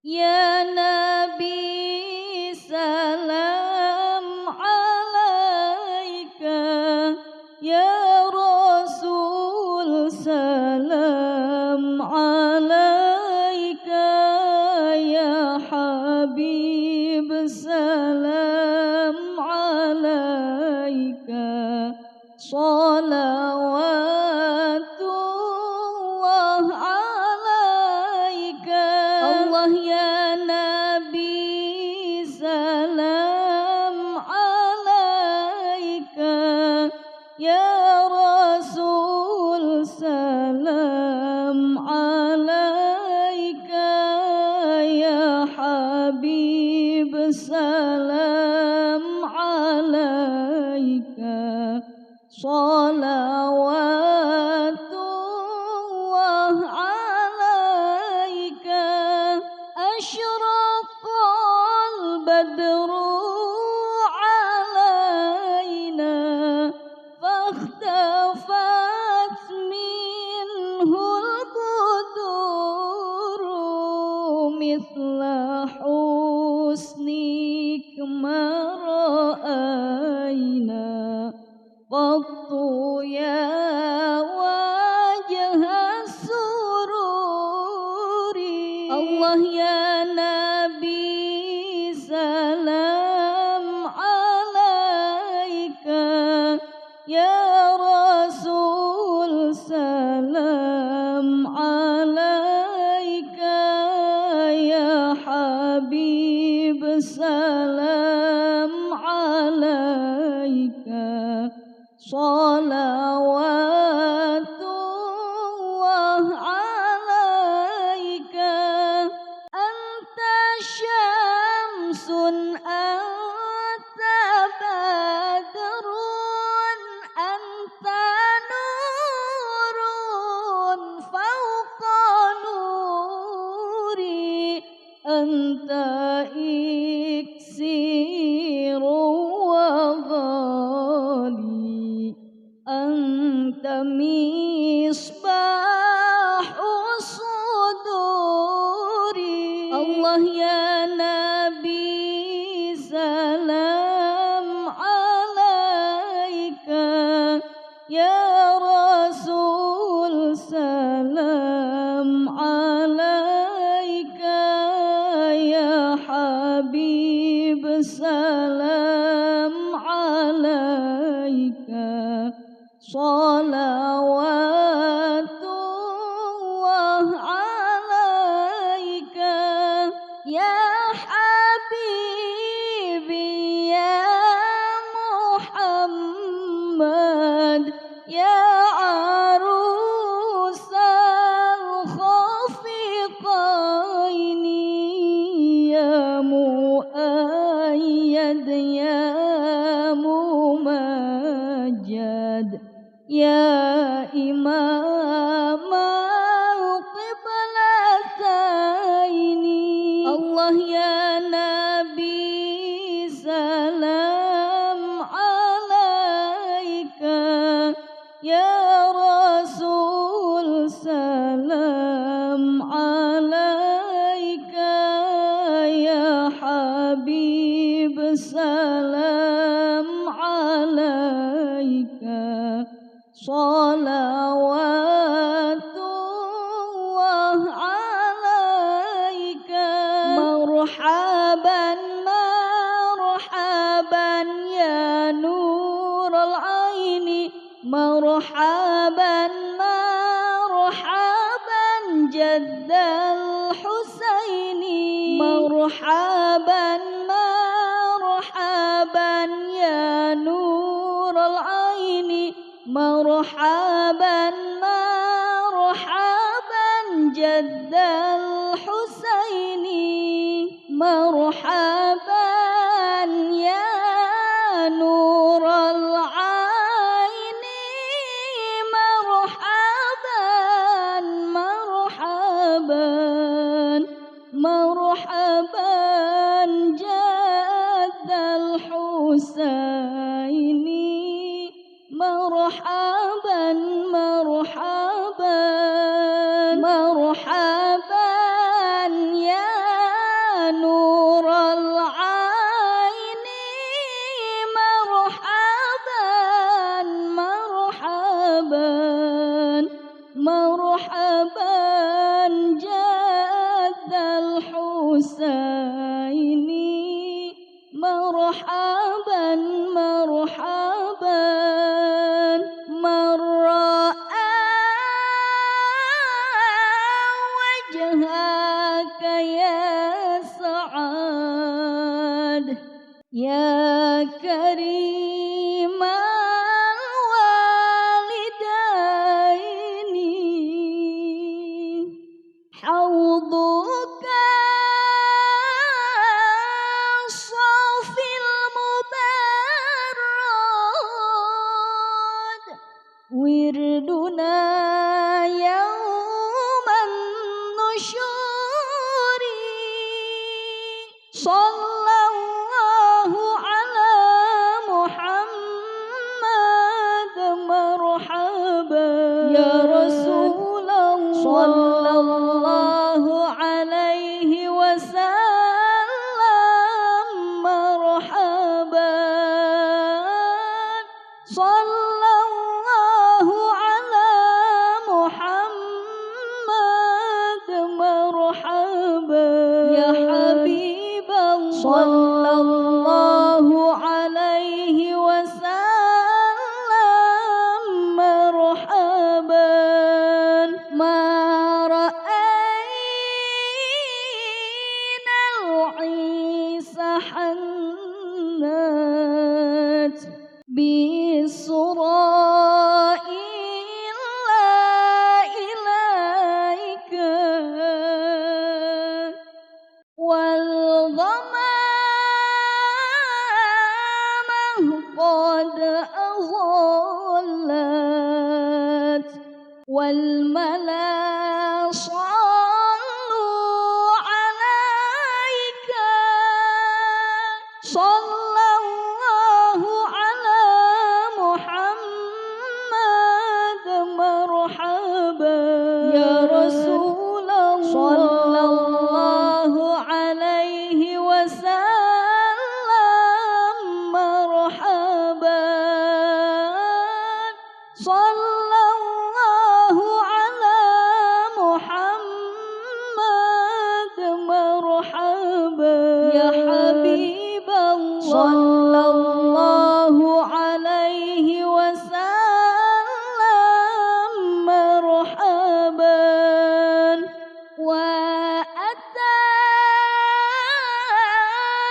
Ya Nabi salam alaika, Ya Rasul salam alaika, Ya Habib salam alaika, salawatullah alaika. Allah ya Nabi salam alaika, Ya Rasul salam alaika, Ya Habib salam alaika, salawatullah alaika. Asyraqal badru alaina, fakhtafat minhul buduru, mithla husnik ma ra'ayna qattu ya wajha sururi. Allah ya Nabi salam alaika, Ya Rasul salam alaika, Ya Habib salam alaika, salawatullah alaika. Anta syamsun anta badrun, anta nurun fauqa nuri, anta iksiru wa ghali, anta misbahu suduri. Allah ya Nabi salam alaika, Ya Rasul salam alaika, Ya Habib salam alaika, salawatullah alaika. Ya Habibi ya Muhammad, ya arusal khafiqaini, ya muayyad ya mumajjad, ya imam al-qiblataini. Allah ya Nabi salam alaika, Ya Rasul salam alaika, Ya Habib salam alaika, salawatullah alaika. Marhaban marhaban ya nurul aini, marhaban marhaban jaddal husaini, marhaban marhaban ya nurul aini, marhaban marhaban jaddal husaini, marhaban ya nurul aini, marhaban marhaban marhaban jaddal husaini, marhaban marhaban marhaban ya Husaini marhaban marhaban marra'a wajhaka ya sa'ad ya karimal walidaini haudhuka safil mubarrad wirduna yauman nusyuri sallallahu ala Muhammad marhaban ya Rasulullah sallallahu alaihi wasallam marhaban sallallahu ala Muhammad marhaban ya Habiballah sallallahu alaihi wasallam marhaban ma ra'ayna al-isa hannat bisura illa ilaika wal ghamamah qad azallat wal mala sallu alaika sallallahu ala Muhammad marhaban ya Rasulullah sallallahu alaihi wasallam marhaban sallallahu ala Muhammad marhaban ya Habiballah sallallahu alaihi wasallam marhaban wa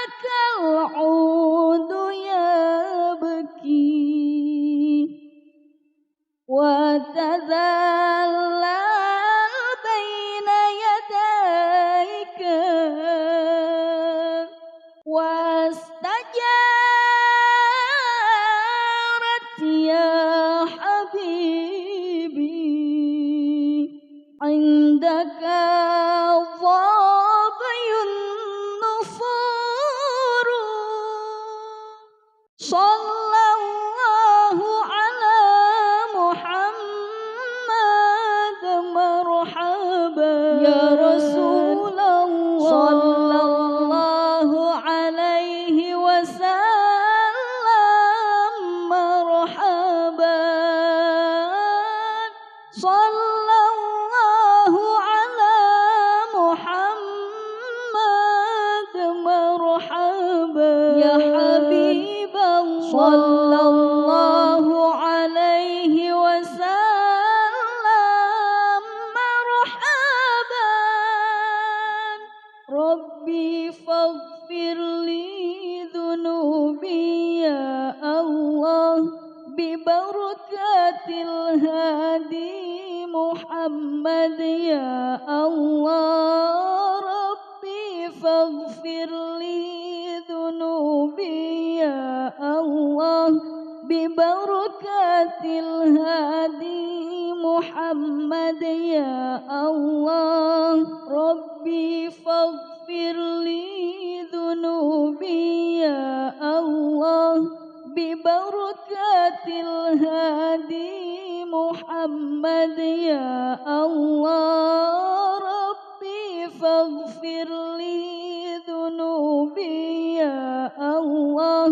atakal udu yabki wa tadallal baina yadayka wastajarat ya habibi indaka dhabayun nufuru sallallahu ala Muhammad marhaban ya Rasulullah sallallahu alaihi wasallam marhaban sallallahu ala Muhammad marhaban ya Habiballah sallallahu alaihi wasallam marhaban Rabbi faghfir li dhunubi ya Allah bi barakatil hadi Muhammad ya Allah Rabbi faghfir li dhunubi ya Allah bi barakatil hadi Muhammad ya Allah Rabbi faghfir li dhunubi ya Allah bi barakatil hadi Muhammad ya Allah Rabbi faghfir li dhunubi ya Allah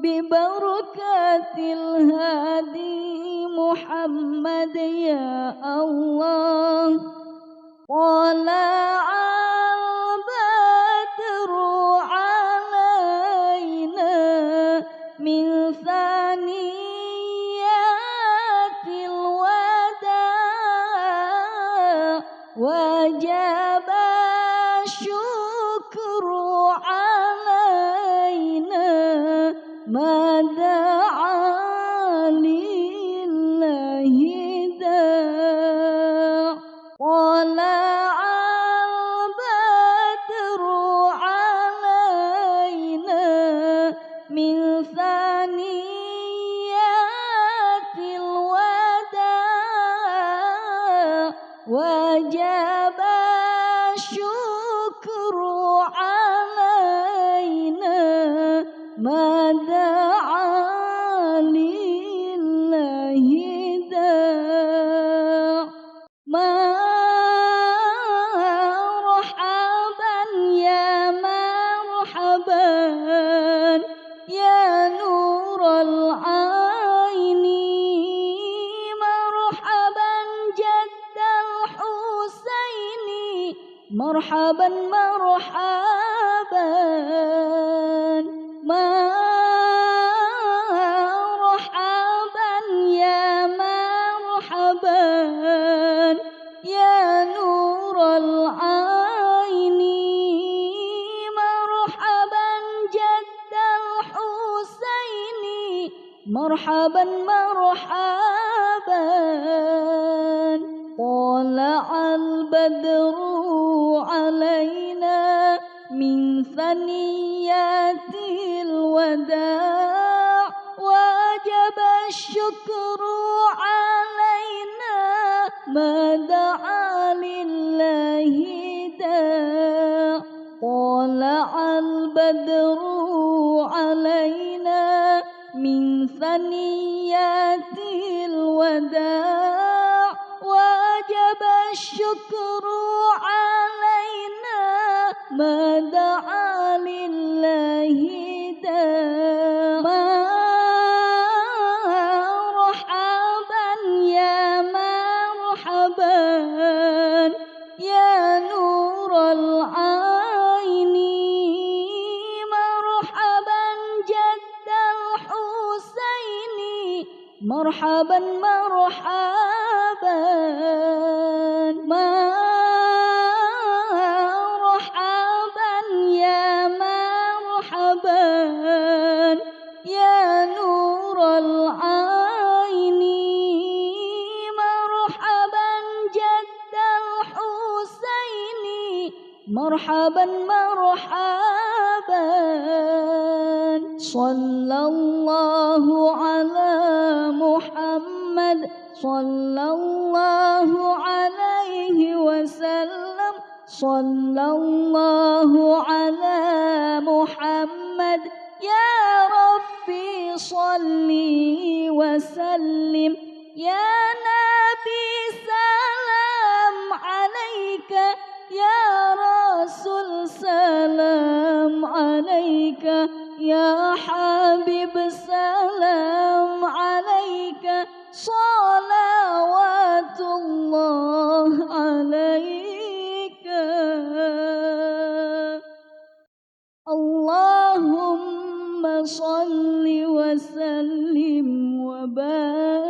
bi barakatil hadi Muhammad ya Allah qala al ما دعا لله داع مرحبا يا مرحبا يا نور العين مرحبا جد الحسين مرحبا مرحبا مرحبا يا مرحبا يا نور العين مرحبا جد الحسين مرحبا مرحبا طلع البدر علينا من ثنيات الوداع وجب الشكر علينا ما دعا لله داع طلع البدر علينا من ثنيات الوداع وجب الشكر علينا ما دعا لله داع مرحبا يا مرحبا يا نور العين مرحبا جد الحسين مرحبا مرحبا مرحبا يا مرحبا يا نور العين مرحبا جد الحسين مرحبا مرحبا صلى الله على محمد صلى الله عليه وسلم صلى الله على محمد يا ربي صل وسلم يا نبي سلام عليك يا رسول سلام عليك يا حبيب سلام عليك صلوات الله عليك اللهم صل وسلم وبارك